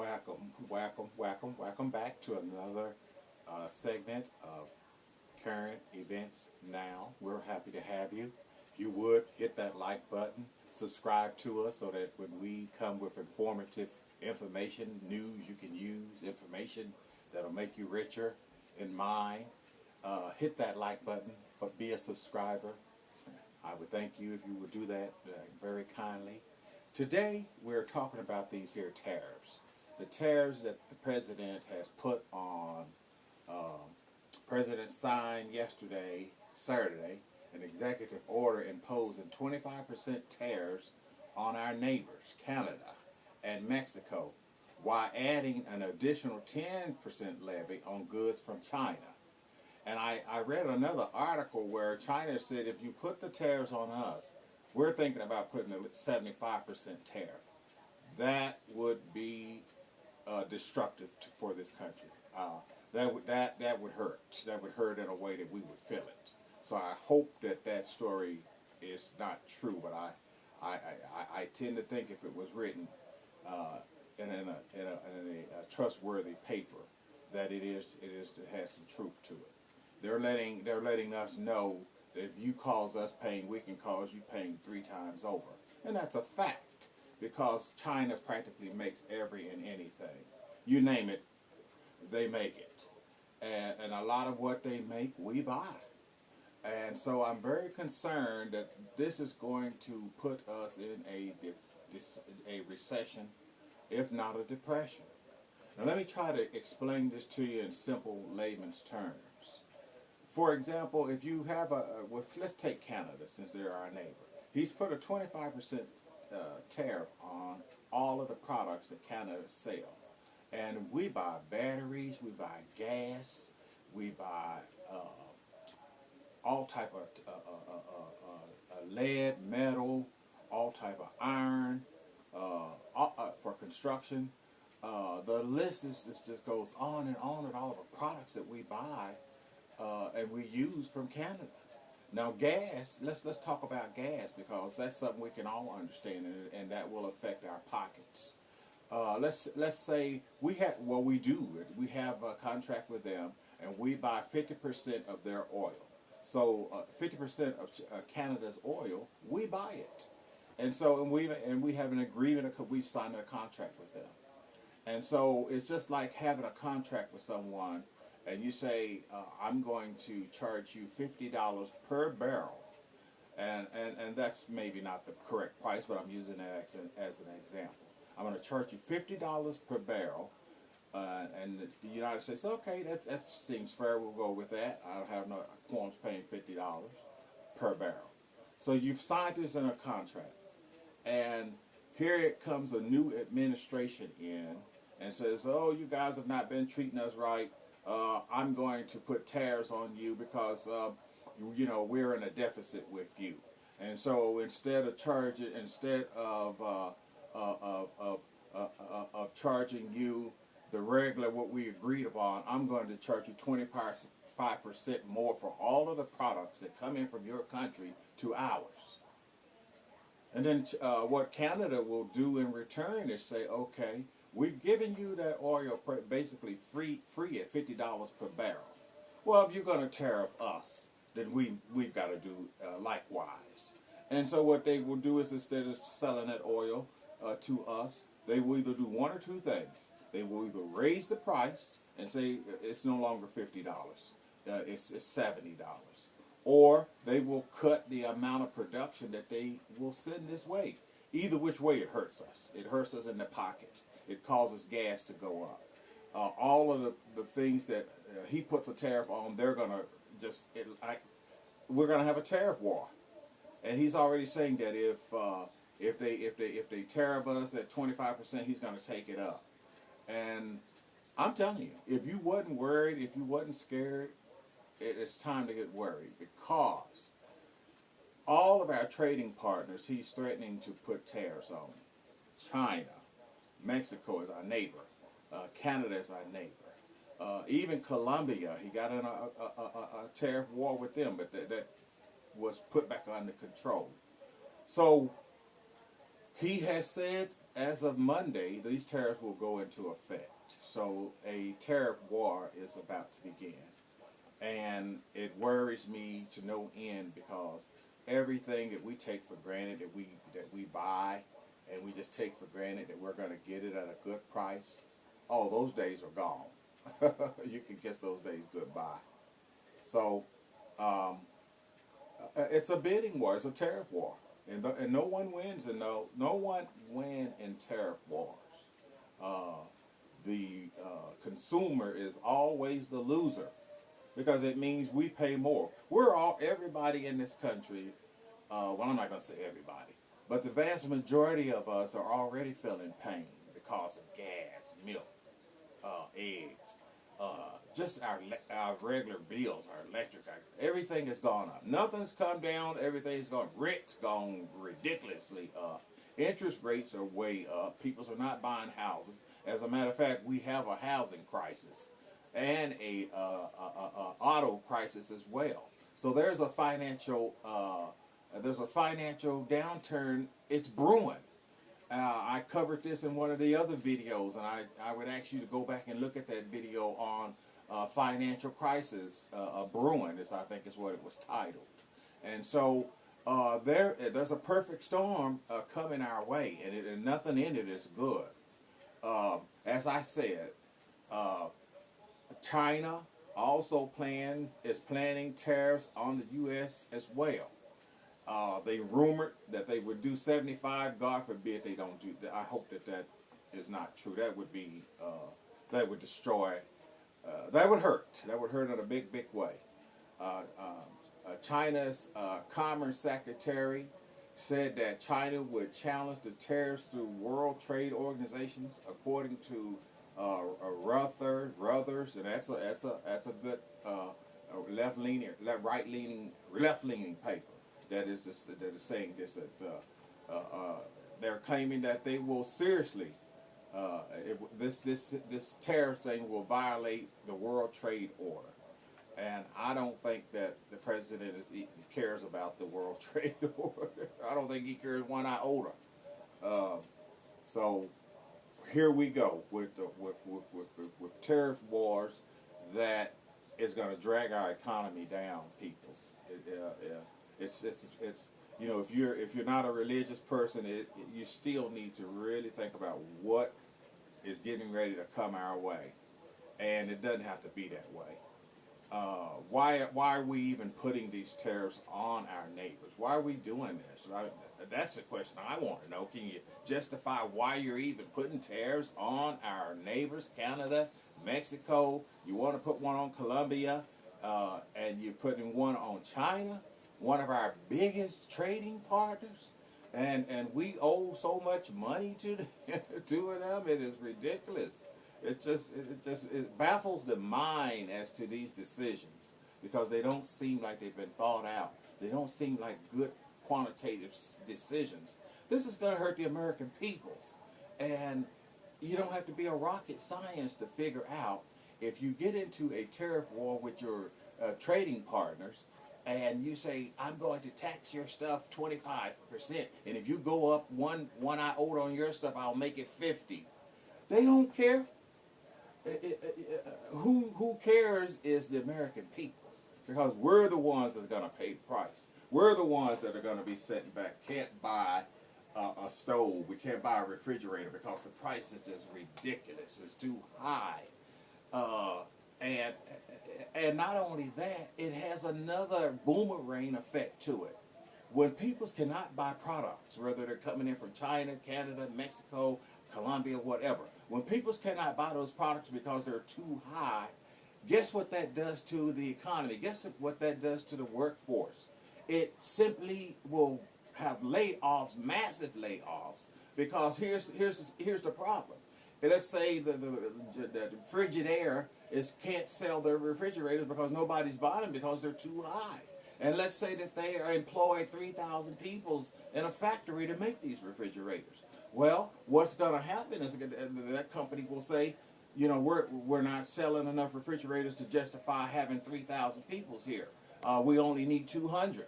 Welcome back to another segment of current events now. We're happy to have you. If you would, hit that like button, subscribe to us so that when we come with informative information, news you can use, information that'll make you richer in mind, hit that like button, but be a subscriber. I would thank you if you would do that very kindly. Today, we're talking about these here tariffs. The tariffs that the president has put on, President signed yesterday, Saturday, an executive order imposing 25% tariffs on our neighbors, Canada and Mexico, while adding an additional 10% levy on goods from China. And I read another article where China said if you put the tariffs on us, we're thinking about putting a 75% tariff. That would be destructive for this country. That would hurt. That would hurt in a way that we would feel it. So I hope that story is not true, but I tend to think if it was written in a trustworthy paper, that it has some truth to it. They're letting us know that if you cause us pain, we can cause you pain 3 times over. And that's a fact, because China practically makes every and anything. You name it, they make it. And a lot of what they make, we buy. And so I'm very concerned that this is going to put us in a recession, if not a depression. Now let me try to explain this to you in simple layman's terms. For example, if you have let's take Canada, since they're our neighbor. He's put a 25% tariff on all of the products that Canada sells. And we buy batteries, we buy gas, we buy all type of lead, metal, all type of iron for construction. The list just goes on and on, and all the products that we buy and we use from Canada. Now gas, let's talk about gas, because that's something we can all understand, and that will affect our pockets. Let's say we have a contract with them, and we buy 50% of their oil. So 50% of Canada's oil, we buy it, and so we have an agreement. We've signed a contract with them, and so it's just like having a contract with someone. And you say, I'm going to charge you $50 per barrel. And that's maybe not the correct price, but I'm using that as an example. I'm going to charge you $50 per barrel. And the United States, okay, that seems fair. We'll go with that. I don't have no qualms paying $50 per barrel. So you've signed this in a contract. And here it comes a new administration in and says, oh, you guys have not been treating us right. I'm going to put tariffs on you because we're in a deficit with you, and so instead of charging you the regular what we agreed upon, I'm going to charge you 25% more for all of the products that come in from your country to ours. And then what Canada will do in return is say, okay, we've given you that oil basically free at $50 per barrel. Well, if you're going to tariff us, then we've got to do likewise. And so what they will do is, instead of selling that oil to us, they will either do one or two things. They will either raise the price and say it's no longer $50, it's $70. Or they will cut the amount of production that they will send this way. Either which way, it hurts us. It hurts us in the pocket. It causes gas to go up. All of the things that he puts a tariff on, they're gonna we're gonna have a tariff war. And he's already saying that if they tariff us at 25%, he's gonna take it up. And I'm telling you, if you wasn't worried, if you wasn't scared, it's time to get worried, because all of our trading partners, he's threatening to put tariffs on. China, Mexico is our neighbor. Canada is our neighbor. Even Colombia, he got in a tariff war with them, but that was put back under control. So he has said as of Monday, these tariffs will go into effect. So a tariff war is about to begin. And it worries me to no end because everything that we take for granted that we buy and we just take for granted that we're going to get it at a good price, oh, those days are gone. You can kiss those days goodbye. So it's a bidding war. It's a tariff war, and no one wins, and no one win in tariff wars. The consumer is always the loser because it means we pay more. Everybody in this country. Well, I'm not going to say everybody, but the vast majority of us are already feeling pain because of gas, milk, eggs, just our regular bills, our electric, everything has gone up. Nothing's come down. Everything's gone. Rent's gone ridiculously up. Interest rates are way up. People are not buying houses. As a matter of fact, we have a housing crisis and a auto crisis as well. So there's a financial downturn. It's brewing. I covered this in one of the other videos, and I would ask you to go back and look at that video on financial crisis brewing, I think is what it was titled. And so there's a perfect storm coming our way, and nothing in it is good. As I said, China also is planning tariffs on the U.S. as well. They rumored that they would do 75. God forbid they don't do that. I hope that is not true. That would be that would destroy. That would hurt. That would hurt in a big, big way. China's Commerce Secretary said that China would challenge the tariffs through World Trade Organizations, according to Reuters, and that's a good left-leaning paper that is saying this, that they're claiming that they will seriously this tariff thing will violate the World Trade Order. And I don't think that the president cares about the World Trade Order. I don't think he cares one iota. So here we go with tariff wars that is going to drag our economy down, peoples. It's if you're not a religious person, you still need to really think about what is getting ready to come our way, and it doesn't have to be that way. Why are we even putting these tariffs on our neighbors? Why are we doing this? Right? That's the question I want to know. Can you justify why you're even putting tariffs on our neighbors, Canada, Mexico? You want to put one on Colombia, and you're putting one on China, one of our biggest trading partners, and we owe so much money to them. It is ridiculous. It baffles the mind as to these decisions because they don't seem like they've been thought out. They don't seem like good quantitative decisions. This is going to hurt the American peoples, and you don't have to be a rocket science to figure out if you get into a tariff war with your trading partners and you say, I'm going to tax your stuff 25%, and if you go up one iota on your stuff, I'll make it 50. They don't care. Who cares is the American people, because we're the ones that's going to pay the price. We're the ones that are going to be sitting back. Can't buy a stove. We can't buy a refrigerator because the price is just ridiculous. It's too high. And not only that, it has another boomerang effect to it. When people cannot buy products, whether they're coming in from China, Canada, Mexico, Colombia, whatever, when people cannot buy those products because they're too high, guess what that does to the economy? Guess what that does to the workforce? It simply will have layoffs, massive layoffs, because here's the problem. Let's say the Frigidaire can't sell their refrigerators because nobody's buying them because they're too high. And let's say that they are employed 3,000 people in a factory to make these refrigerators. Well, what's going to happen is that company will say, we're not selling enough refrigerators to justify having 3,000 people here. We only need 200.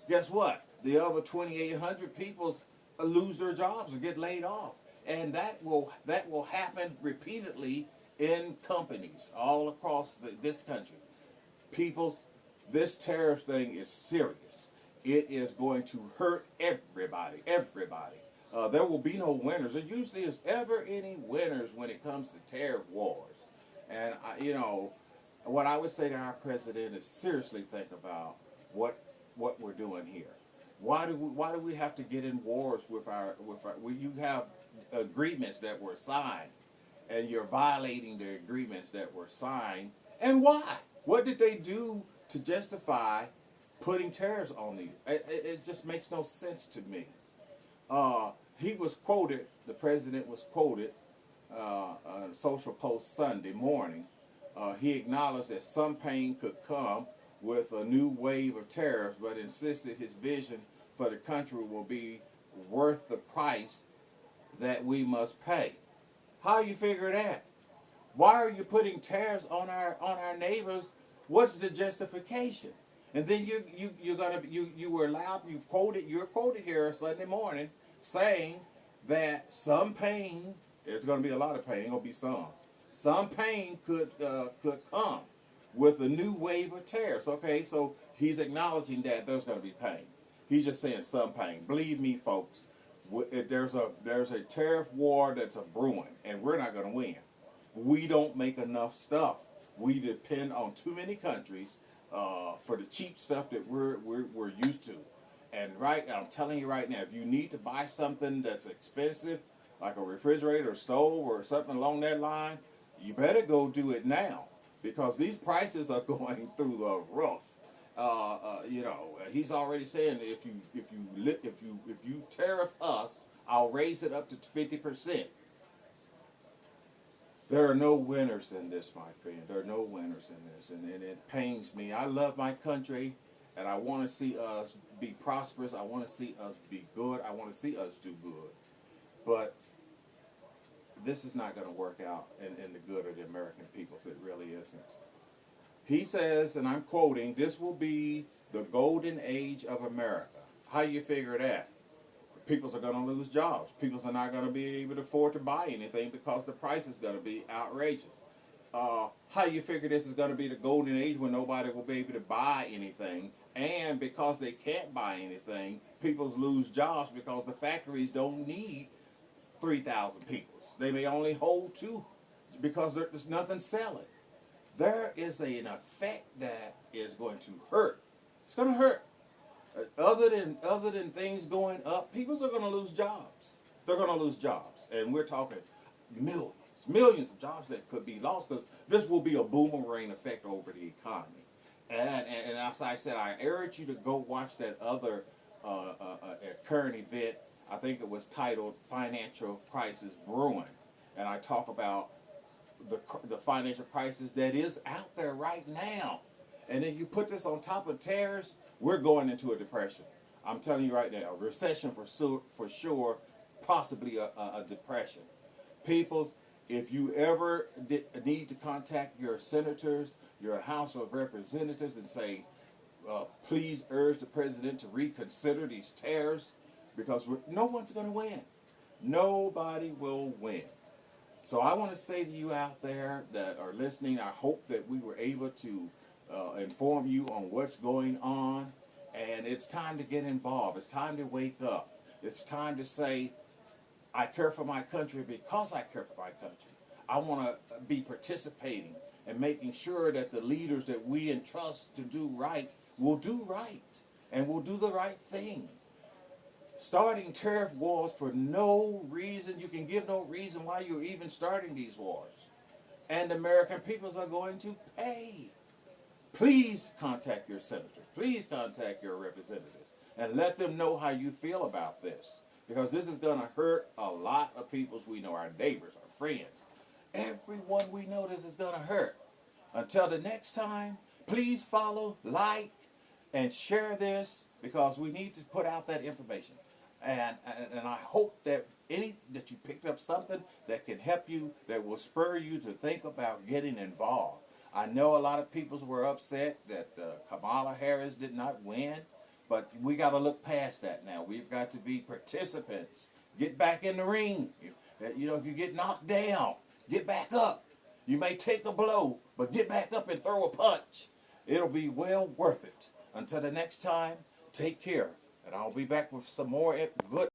Guess what? The other 2,800 people lose their jobs or get laid off. and that will happen repeatedly in companies all across this country. People, this tariff thing is serious. It is going to hurt everybody. Everybody. There will be no winners. There usually is ever any winners when it comes to tariff wars. And what I would say to our president is seriously think about what we're doing here. Why do we have to get in wars with our when you have agreements that were signed and you're violating the agreements that were signed, and why? What did they do to justify putting tariffs on these? It just makes no sense to me. He was quoted, the president was quoted on a Social Post Sunday morning. He acknowledged that some pain could come with a new wave of tariffs, but insisted his vision for the country will be worth the price that we must pay. How you figure that? Why are you putting tariffs on our neighbors? What's the justification? And then you're quoted here Sunday morning saying that some pain, there's going to be a lot of pain, going to be some pain could come with a new wave of tariffs. Okay, so he's acknowledging that there's going to be pain. He's just saying some pain. Believe me, folks, there's a tariff war that's a brewing, and we're not going to win. We don't make enough stuff. We depend on too many countries for the cheap stuff that we're used to. And I'm telling you right now, if you need to buy something that's expensive, like a refrigerator or stove or something along that line, you better go do it now, because these prices are going through the roof. He's already saying if you tariff us, I'll raise it up to 50%. There are no winners in this, my friend. There are no winners in this, and it pains me. I love my country, and I want to see us be prosperous. I want to see us be good. I want to see us do good. But this is not going to work out in the good of the American people. It really isn't. He says, and I'm quoting, "This will be the golden age of America." How you figure that? People are going to lose jobs. People are not going to be able to afford to buy anything because the price is going to be outrageous. How you figure this is going to be the golden age when nobody will be able to buy anything, and because they can't buy anything, people lose jobs because the factories don't need 3,000 people. They may only hold 2 because there's nothing selling. There is an effect that is going to hurt. It's going to hurt. Other than things going up, people are going to lose jobs. They're going to lose jobs, and we're talking millions of jobs that could be lost, because this will be a boomerang effect over the economy. And as I said, I urge you to go watch that other current event. I think it was titled "Financial Crisis Brewing," and I talk about the financial crisis that is out there right now. And then you put this on top of tariffs, we're going into a depression. I'm telling you right now, a recession for sure, possibly a depression. People, if you ever need to contact your senators, your House of Representatives, and say, please urge the president to reconsider these tariffs, because no one's going to win. Nobody will win. So I want to say to you out there that are listening, I hope that we were able to inform you on what's going on. And it's time to get involved. It's time to wake up. It's time to say, I care for my country because I care for my country. I want to be participating and making sure that the leaders that we entrust to do right will do right and will do the right thing. Starting tariff wars for no reason, you can give no reason why you're even starting these wars. And the American peoples are going to pay. Please contact your senators. Please contact your representatives and let them know how you feel about this. Because this is going to hurt a lot of people we know, our neighbors, our friends. Everyone we know this is going to hurt. Until the next time, please follow, like, and share this, because we need to put out that information. And I hope that that you picked up something that can help you, that will spur you to think about getting involved. I know a lot of people were upset that Kamala Harris did not win, but we got to look past that now. We've got to be participants. Get back in the ring. that, you know, if you get knocked down, get back up. You may take a blow, but get back up and throw a punch. It'll be well worth it. Until the next time, take care. And I'll be back with some more good